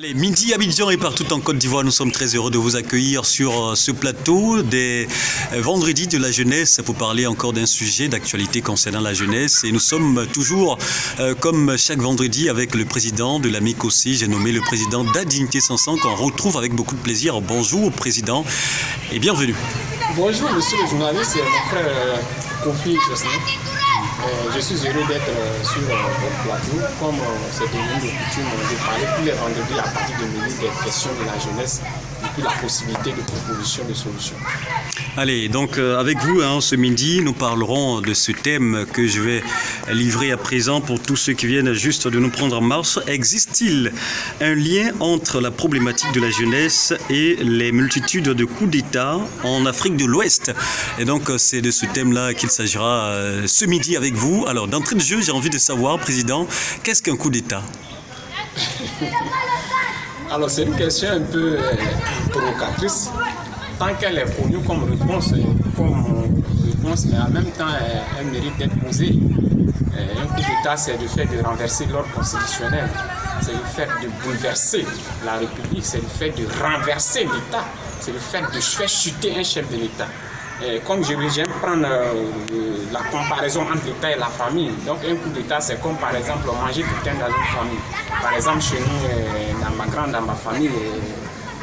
Allez, midi Abidjan et partout en Côte d'Ivoire, nous sommes très heureux de vous accueillir sur ce plateau des vendredis de la jeunesse pour parler encore d'un sujet d'actualité concernant la jeunesse. Et nous sommes toujours, comme chaque vendredi, avec le président de l'AMIC aussi. J'ai nommé le président d'Adignité Sansan qu'on retrouve avec beaucoup de plaisir. Bonjour président et bienvenue. Bonjour monsieur le journaliste, c'est mon frère Kofi Josne. Je suis heureux d'être sur votre plateau, comme c'est devenu de coutume de parler tous les vendredis à partir de midi des questions de la jeunesse et puis la possibilité de propositions, de solutions. Allez, donc avec vous, ce midi, nous parlerons de ce thème que je vais livrer à présent pour tous ceux qui viennent juste de nous prendre en marche. Existe-t-il un lien entre la problématique de la jeunesse et les multitudes de coups d'État en Afrique de l'Ouest? Et donc, c'est de ce thème-là qu'il s'agira ce midi avec vous. Alors, d'entrée de jeu, j'ai envie de savoir, Président, qu'est-ce qu'un coup d'État? Alors, c'est une question un peu provocatrice. Tant qu'elle est connue comme réponse, mais en même temps, elle mérite d'être posée. Un coup d'État, c'est le fait de renverser l'ordre constitutionnel, c'est le fait de bouleverser la République, c'est le fait de renverser l'État, c'est le fait de faire chuter un chef de l'État. Comme j'aime prendre la comparaison entre l'État et la famille. Donc un coup d'État, c'est comme par exemple manger quelqu'un dans une famille. Par exemple, chez nous, dans ma famille,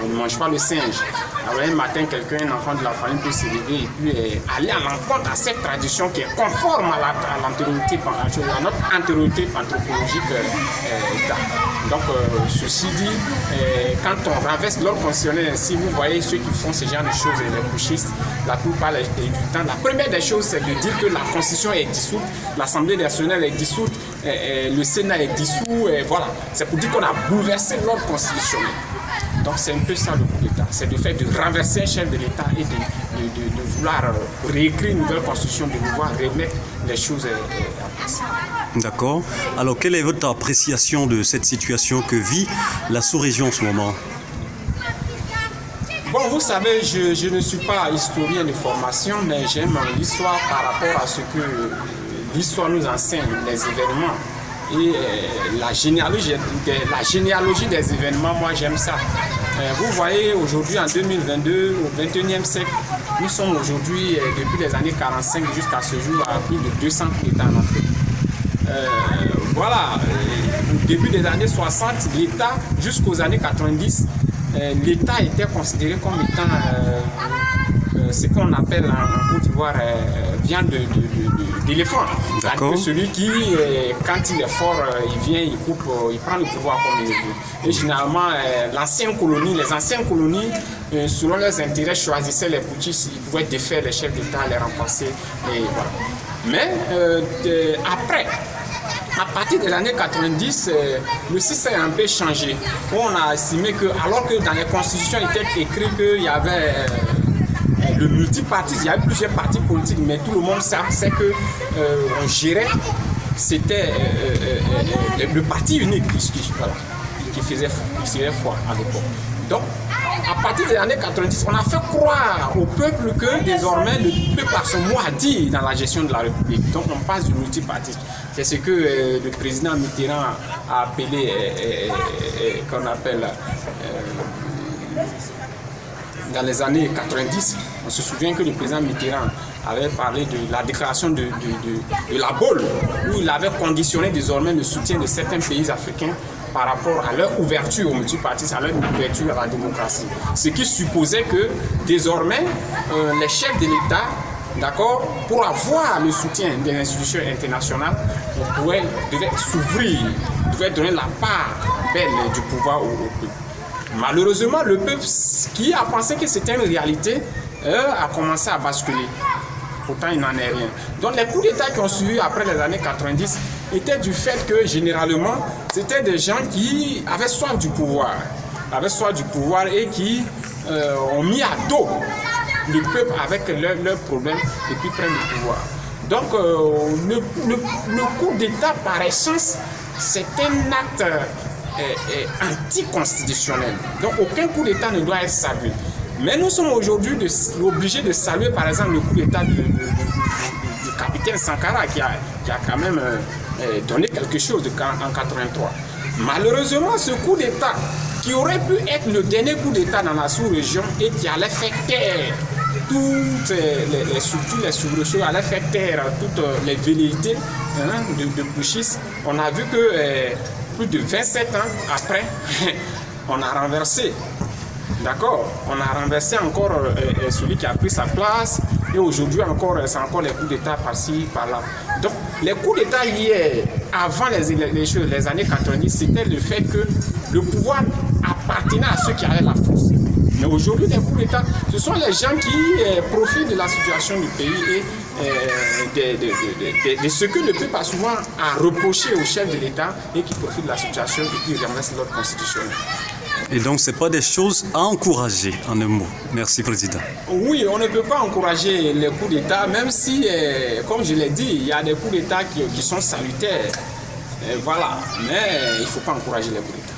on ne mange pas le singe. Alors un matin, un enfant de la famille peut se lever et puis aller à l'encontre à cette tradition qui est conforme à notre antériorité anthropologique. Donc, ceci dit, quand on renverse l'ordre constitutionnel, si vous voyez ceux qui font ce genre de choses, les gauchistes, la plupart du temps, la première des choses, c'est de dire que la Constitution est dissoute, l'Assemblée nationale est dissoute, le Sénat est dissous, voilà. C'est pour dire qu'on a bouleversé l'ordre constitutionnel. Donc c'est un peu ça le coup d'État, c'est le fait de renverser un chef de l'État et de vouloir réécrire une nouvelle constitution, de vouloir remettre les choses en place. D'accord. Alors quelle est votre appréciation de cette situation que vit la sous-région en ce moment? Bon, vous savez, je ne suis pas historien de formation, mais j'aime l'histoire par rapport à ce que l'histoire nous enseigne, les événements. Et la généalogie des événements, moi j'aime ça. Vous voyez aujourd'hui en 2022, au 21e siècle, nous sommes aujourd'hui, depuis les années 45 jusqu'à ce jour, à plus de 200 États en Afrique. Voilà, au début des années 60, l'État, jusqu'aux années 90, l'État était considéré comme étant ce qu'on appelle en Côte d'Ivoire viande d'éléphant. C'est-à-dire celui qui, quand il est fort, il vient, il coupe, il prend le pouvoir comme il veut. Et généralement, les anciennes colonies, selon leurs intérêts, choisissaient les putschistes, ils pouvaient défaire les chefs d'État, les remplacer. Et voilà. Mais après, à partir des années 90, le système a un peu changé. On a estimé que, alors que dans les constitutions, il était écrit qu'il y avait le multipartisme, il y avait plusieurs partis politiques, mais tout le monde sait que on gérait, c'était le parti unique qui faisait foi à l'époque. Donc, à partir des années 90, on a fait croire au peuple que désormais le peuple a son mot à dire dans la gestion de la République. Donc on passe du multipartisme. C'est ce que le président Mitterrand a appelé, qu'on appelle dans les années 90. On se souvient que le président Mitterrand avait parlé de la déclaration de la Baule, où il avait conditionné désormais le soutien de certains pays africains par rapport à leur ouverture au multipartisme, à leur ouverture à la démocratie. Ce qui supposait que désormais, les chefs de l'État, d'accord, pour avoir le soutien des institutions internationales, on devait s'ouvrir, devait donner la part belle du pouvoir au peuple. Malheureusement, le peuple qui a pensé que c'était une réalité a commencé à basculer. Pourtant, il n'en est rien. Donc, les coups d'État qui ont suivi après les années 90 étaient du fait que, généralement, c'était des gens qui avaient soif du pouvoir. Et qui ont mis à dos le peuple avec leurs problèmes et puis prennent le pouvoir. Donc, le coup d'État, par essence, c'est un acte anticonstitutionnel. Donc, aucun coup d'État ne doit être salué. Mais nous sommes aujourd'hui obligés de saluer, par exemple, le coup d'État du capitaine Sankara qui a quand même donné quelque chose en 1983. Malheureusement, ce coup d'État qui aurait pu être le dernier coup d'État dans la sous-région et qui allait faire taire toutes les structures, les soubresauts, allait faire taire toutes les velléités de putschistes. On a vu que plus de 27 ans après, on a renversé. D'accord? On a renversé encore celui qui a pris sa place et aujourd'hui encore, c'est encore les coups d'État par-ci, par-là. Donc, les coups d'État hier, avant les années 90, c'était le fait que le pouvoir appartenait à ceux qui avaient la force. Mais aujourd'hui, les coups d'État, ce sont les gens qui profitent de la situation du pays et de ce que le peuple a souvent à reprocher au chef de l'État et qui profitent de la situation et qui renversent l'ordre constitutionnel. Et donc, ce n'est pas des choses à encourager, en un mot. Merci, Président. Oui, on ne peut pas encourager les coups d'État, même si, comme je l'ai dit, il y a des coups d'État qui sont salutaires. Voilà, mais il ne faut pas encourager les coups d'État.